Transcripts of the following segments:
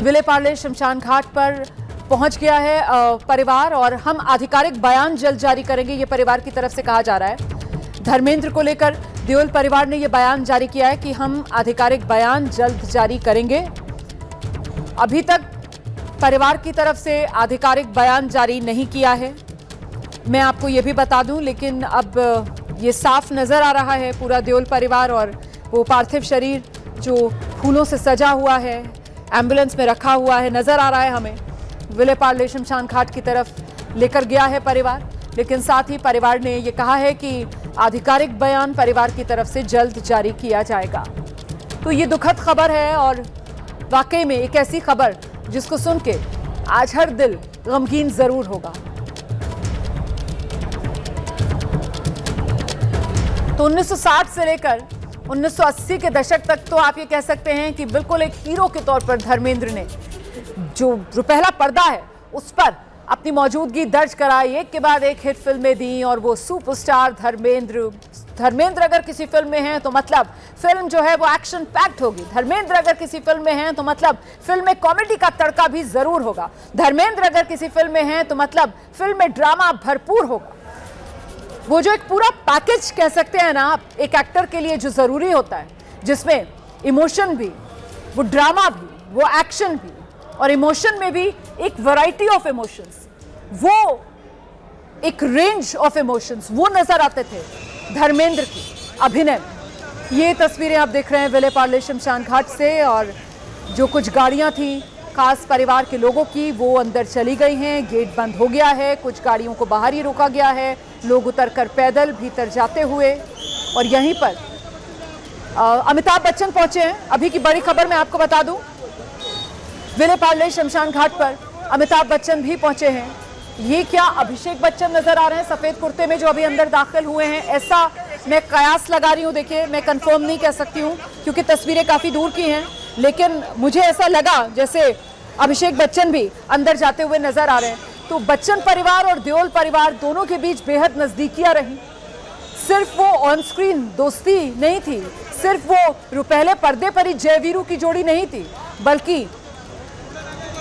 विले पार्ले शमशान घाट पर पहुंच गया है परिवार और हम आधिकारिक बयान जल्द जारी करेंगे, ये परिवार की तरफ से कहा जा रहा है। धर्मेंद्र को लेकर देओल परिवार ने यह बयान जारी किया है कि हम आधिकारिक बयान जल्द जारी करेंगे। अभी तक परिवार की तरफ से आधिकारिक बयान जारी नहीं किया है, मैं आपको यह भी बता दूं, लेकिन अब ये साफ नजर आ रहा है पूरा देओल परिवार और वो पार्थिव शरीर जो फूलों से सजा हुआ है, एम्बुलेंस में रखा हुआ है, नजर आ रहा है हमें। विले पार्ले शमशान घाट की तरफ लेकर गया है परिवार, लेकिन साथ ही परिवार ने यह कहा है कि आधिकारिक बयान परिवार की तरफ से जल्द जारी किया जाएगा। तो ये दुखद खबर है और वाकई में एक ऐसी खबर जिसको सुन के आज हर दिल गमगीन जरूर होगा। तो 1960 से लेकर 1980 के दशक तक तो आप ये कह सकते हैं कि बिल्कुल एक हीरो के तौर पर धर्मेंद्र ने जो पहला पर्दा है उस पर अपनी मौजूदगी दर्ज कराई, एक के बाद एक हिट फिल्में दी और वो सुपरस्टार धर्मेंद्र अगर किसी फिल्म में हैं तो मतलब फिल्म जो है वो एक्शन पैक्ड होगी। धर्मेंद्र अगर किसी फिल्म में हैं तो मतलब फिल्म में कॉमेडी का तड़का भी जरूर होगा। धर्मेंद्र अगर किसी फिल्म में हैं तो मतलब फिल्म में ड्रामा भरपूर होगा। वो जो एक पूरा पैकेज कह सकते हैं ना आप एक एक्टर के लिए जो जरूरी होता है, जिसमें इमोशन भी, वो ड्रामा भी, वो एक्शन भी और इमोशन में भी एक वैरायटी ऑफ इमोशंस, वो एक रेंज ऑफ इमोशंस वो नजर आते थे धर्मेंद्र की अभिनय। ये तस्वीरें आप देख रहे हैं विले पार्ले शमशान घाट से, और जो कुछ गाड़ियां थी खास परिवार के लोगों की वो अंदर चली गई हैं, गेट बंद हो गया है, कुछ गाड़ियों को बाहर ही रोका गया है, लोग उतरकर पैदल भीतर जाते हुए। और यहीं पर अमिताभ बच्चन पहुंचे हैं। अभी की बड़ी खबर मैं आपको बता दूं, विले पार्ले शमशान घाट पर अमिताभ बच्चन भी पहुंचे हैं। ये क्या अभिषेक बच्चन नजर आ रहे हैं सफेद कुर्ते में जो अभी अंदर दाखिल हुए हैं, ऐसा मैं कयास लगा रही हूं। देखिए, मैं कंफर्म नहीं कह सकती हूं क्योंकि तस्वीरें काफी दूर की हैं, लेकिन मुझे ऐसा लगा जैसे अभिषेक बच्चन भी अंदर जाते हुए नजर आ रहे हैं। तो बच्चन परिवार और देओल परिवार दोनों के बीच बेहद नजदीकियां रही। सिर्फ वो ऑन स्क्रीन दोस्ती नहीं थी, सिर्फ वो पहले पर्दे पर ही जयवीरू की जोड़ी नहीं थी, बल्कि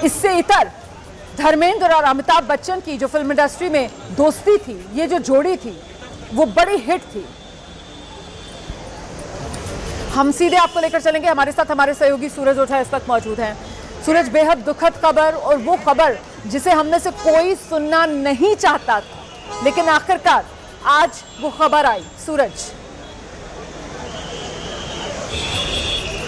इससे इतर धर्मेंद्र और अमिताभ बच्चन की जो फिल्म इंडस्ट्री में दोस्ती थी, ये जो जोड़ी थी वो बड़ी हिट थी। हम सीधे आपको लेकर चलेंगे, हमारे साथ हमारे सहयोगी सूरज ओझा इस वक्त मौजूद हैं। सूरज, बेहद दुखद खबर और वो खबर जिसे हम में से कोई सुनना नहीं चाहता था, लेकिन आखिरकार आज वो खबर आई। सूरज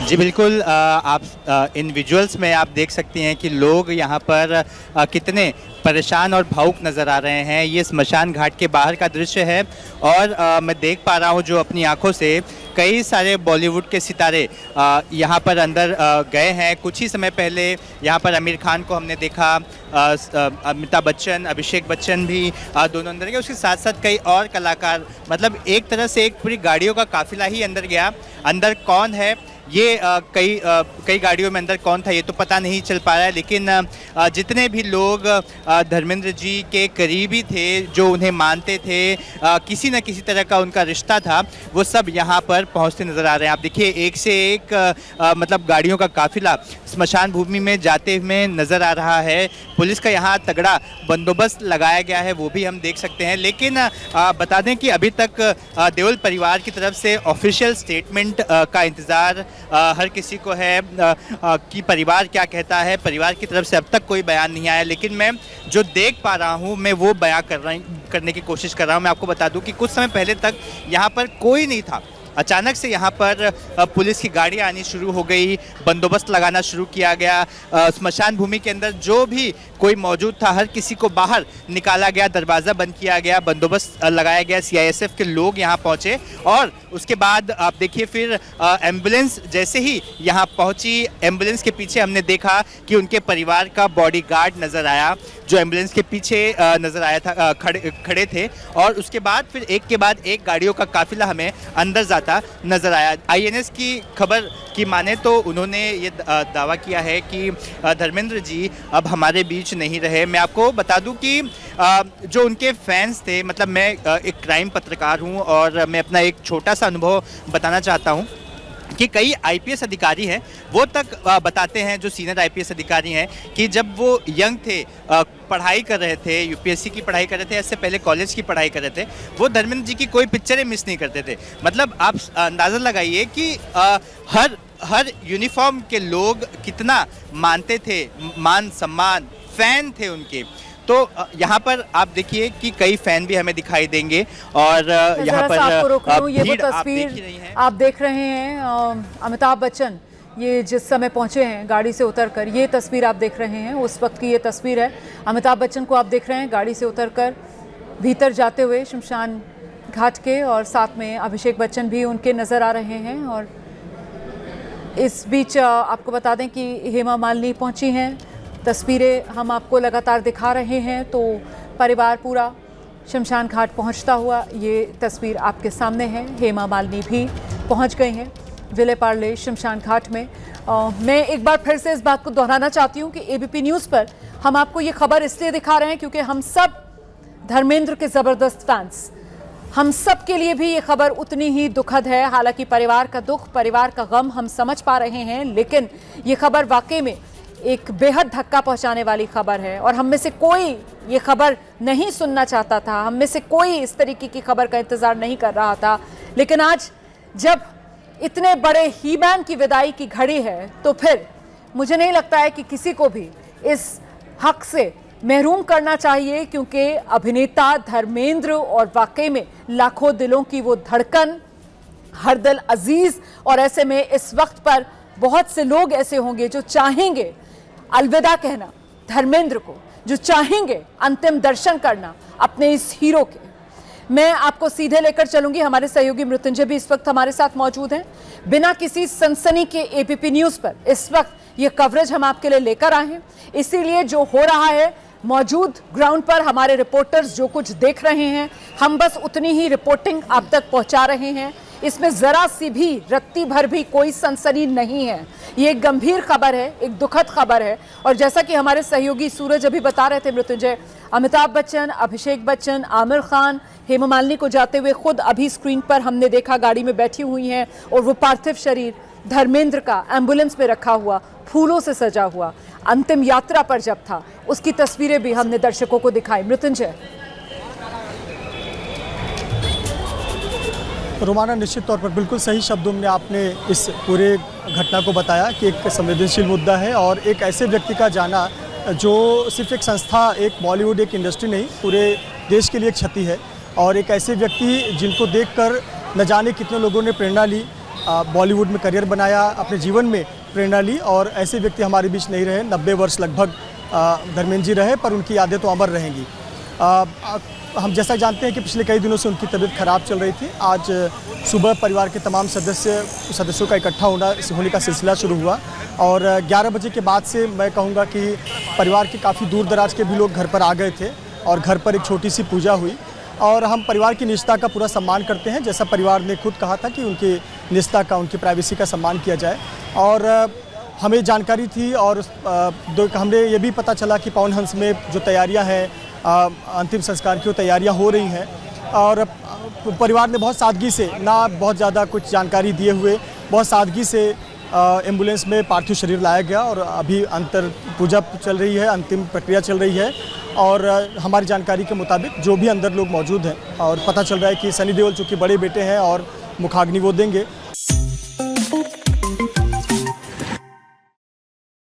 जी बिल्कुल, आप इन विजुअल्स में आप देख सकती हैं कि लोग यहाँ पर कितने परेशान और भावुक नज़र आ रहे हैं। ये स्मशान घाट के बाहर का दृश्य है और मैं देख पा रहा हूँ जो अपनी आंखों से कई सारे बॉलीवुड के सितारे यहाँ पर अंदर गए हैं। कुछ ही समय पहले यहाँ पर आमिर खान को हमने देखा, अमिताभ बच्चन, अभिषेक बच्चन भी दोनों अंदर गए। उसके साथ साथ कई और कलाकार, मतलब एक तरह से एक पूरी गाड़ियों का काफिला ही अंदर गया। अंदर कौन है ये कई गाड़ियों में अंदर कौन था ये तो पता नहीं चल पा रहा है, लेकिन जितने भी लोग धर्मेंद्र जी के करीबी थे, जो उन्हें मानते थे, किसी न किसी तरह का उनका रिश्ता था, वो सब यहाँ पर पहुँचते नज़र आ रहे हैं। आप देखिए, एक से एक मतलब गाड़ियों का काफिला स्मशान भूमि में जाते हुए नज़र आ रहा है। पुलिस का यहाँ तगड़ा बंदोबस्त लगाया गया है, वो भी हम देख सकते हैं। लेकिन बता दें कि अभी तक देओल परिवार की तरफ से ऑफिशियल स्टेटमेंट का इंतज़ार हर किसी को है कि परिवार क्या कहता है। परिवार की तरफ से अब तक कोई बयान नहीं आया, लेकिन मैं जो देख पा रहा हूँ मैं वो बयान करने की कोशिश कर रहा हूँ। मैं आपको बता दूँ कि कुछ समय पहले तक यहाँ पर कोई नहीं था, अचानक से यहाँ पर पुलिस की गाड़ियाँ आनी शुरू हो गई, बंदोबस्त लगाना शुरू किया गया। स्मशान भूमि के अंदर जो भी कोई मौजूद था हर किसी को बाहर निकाला गया, दरवाज़ा बंद किया गया, बंदोबस्त लगाया गया। सीआईएसएफ के लोग यहाँ पहुँचे और उसके बाद आप देखिए फिर एम्बुलेंस जैसे ही यहाँ पहुँची, एम्बुलेंस के पीछे हमने देखा कि उनके परिवार का बॉडीगार्ड नज़र आया, जो एम्बुलेंस के पीछे नज़र आया था, खड़े थे। और उसके बाद फिर एक के बाद एक गाड़ियों का काफिला हमें अंदर जाता नज़र आया। आईएनएस की खबर की माने तो उन्होंने ये दावा किया है कि धर्मेंद्र जी अब हमारे बीच नहीं रहे। मैं आपको बता दूं कि जो उनके फैंस थे, मतलब मैं एक क्राइम पत्रकार हूं और मैं अपना एक छोटा सा अनुभव बताना चाहता हूं। कि कई आईपीएस अधिकारी हैं वो तक बताते हैं, जो सीनियर आईपीएस अधिकारी हैं, कि जब वो यंग थे, पढ़ाई कर रहे थे, यूपीएससी की पढ़ाई कर रहे थे, इससे पहले कॉलेज की पढ़ाई कर रहे थे, वो धर्मेंद्र जी की कोई पिक्चरें मिस नहीं करते थे। मतलब आप अंदाज़ा लगाइए कि हर यूनिफॉर्म के लोग कितना मानते थे, मान सम्मान, फैन थे उनके। तो यहाँ पर आप देखिए कि कई फैन भी हमें दिखाई देंगे और यहाँ पर आपको रोक लूं, ये वो भीड़ आप तस्वीर देख ही रही हैं। आप देख रहे हैं अमिताभ बच्चन ये जिस समय पहुंचे हैं गाड़ी से उतरकर, ये तस्वीर आप देख रहे हैं उस वक्त की ये तस्वीर है। अमिताभ बच्चन को आप देख रहे हैं गाड़ी से उतरकर भीतर जाते हुए शमशान घाट के, और साथ में अभिषेक बच्चन भी उनके नज़र आ रहे हैं। और इस बीच आपको बता दें कि हेमा मालिनी पहुंची हैं, तस्वीरें हम आपको लगातार दिखा रहे हैं। तो परिवार पूरा शमशान घाट पहुंचता हुआ, ये तस्वीर आपके सामने है। हेमा मालिनी भी पहुंच गई हैं विले पार्ले शमशान घाट में। मैं एक बार फिर से इस बात को दोहराना चाहती हूं कि एबीपी न्यूज़ पर हम आपको ये खबर इसलिए दिखा रहे हैं क्योंकि हम सब धर्मेंद्र के ज़बरदस्त फैंस, हम सब के लिए भी ये खबर उतनी ही दुखद है। हालांकि परिवार का दुख, परिवार का गम हम समझ पा रहे हैं, लेकिन ये खबर वाकई में एक बेहद धक्का पहुंचाने वाली खबर है। और हम में से कोई ये खबर नहीं सुनना चाहता था, हम में से कोई इस तरीके की खबर का इंतज़ार नहीं कर रहा था। लेकिन आज जब इतने बड़े हीमैन की विदाई की घड़ी है, तो फिर मुझे नहीं लगता है कि किसी को भी इस हक से महरूम करना चाहिए, क्योंकि अभिनेता धर्मेंद्र और वाकई में लाखों दिलों की वो धड़कन, हर दिल अजीज। और ऐसे में इस वक्त पर बहुत से लोग ऐसे होंगे जो चाहेंगे अलविदा कहना धर्मेंद्र को, जो चाहेंगे अंतिम दर्शन करना अपने इस हीरो के। मैं आपको सीधे लेकर चलूंगी, हमारे सहयोगी मृत्युंजय भी इस वक्त हमारे साथ मौजूद हैं। बिना किसी सनसनी के एबीपी न्यूज़ पर इस वक्त ये कवरेज हम आपके लिए लेकर आए हैं, इसीलिए जो हो रहा है मौजूद ग्राउंड पर हमारे रिपोर्टर्स जो कुछ देख रहे हैं, हम बस उतनी ही रिपोर्टिंग आप तक पहुंचा रहे हैं। इसमें ज़रा सी भी रत्ती भर भी कोई सनसनी नहीं है। ये एक गंभीर खबर है, एक दुखद खबर है। और जैसा कि हमारे सहयोगी सूरज अभी बता रहे थे मृत्युंजय, अमिताभ बच्चन, अभिषेक बच्चन, आमिर खान, हेमा मालिनी को जाते हुए खुद अभी स्क्रीन पर हमने देखा, गाड़ी में बैठी हुई हैं और वो पार्थिव शरीर धर्मेंद्र का एम्बुलेंस में रखा हुआ, फूलों से सजा हुआ, अंतिम यात्रा पर जब था, उसकी तस्वीरें भी हमने दर्शकों को दिखाई। मृत्युंजय। रोमाना, निश्चित तौर पर बिल्कुल सही शब्दों में आपने इस पूरे घटना को बताया कि एक संवेदनशील मुद्दा है और एक ऐसे व्यक्ति का जाना जो सिर्फ एक संस्था, एक बॉलीवुड, एक इंडस्ट्री नहीं, पूरे देश के लिए एक क्षति है। और एक ऐसे व्यक्ति जिनको देखकर न जाने कितने लोगों ने प्रेरणा ली, बॉलीवुड में करियर बनाया, अपने जीवन में प्रेरणा ली। और ऐसे व्यक्ति हमारे बीच नहीं रहे। 90 वर्ष लगभग धर्मेंद्र जी रहे, पर उनकी यादें तो अमर रहेंगी। हम जैसा जानते हैं कि पिछले कई दिनों से उनकी तबीयत खराब चल रही थी। आज सुबह परिवार के तमाम सदस्यों का इकट्ठा होने का सिलसिला शुरू हुआ और 11 बजे के बाद से मैं कहूँगा कि परिवार के काफ़ी दूर दराज के भी लोग घर पर आ गए थे और घर पर एक छोटी सी पूजा हुई। और हम परिवार की निजता का पूरा सम्मान करते हैं, जैसा परिवार ने खुद कहा था कि उनकी निजता का, उनकी प्राइवेसी का सम्मान किया जाए। और हमें जानकारी थी और हमने ये भी पता चला कि पवन हंस में जो तैयारियां हैं, अंतिम संस्कार की तैयारियां हो रही हैं। और परिवार ने बहुत सादगी से, ना बहुत ज़्यादा कुछ जानकारी दिए हुए, बहुत सादगी से एम्बुलेंस में पार्थिव शरीर लाया गया और अभी अंतर पूजा चल रही है, अंतिम प्रक्रिया चल रही है। और हमारी जानकारी के मुताबिक जो भी अंदर लोग मौजूद हैं और पता चल रहा है कि सनी देओल चूँकि बड़े बेटे हैं और मुखाग्नि वो देंगे,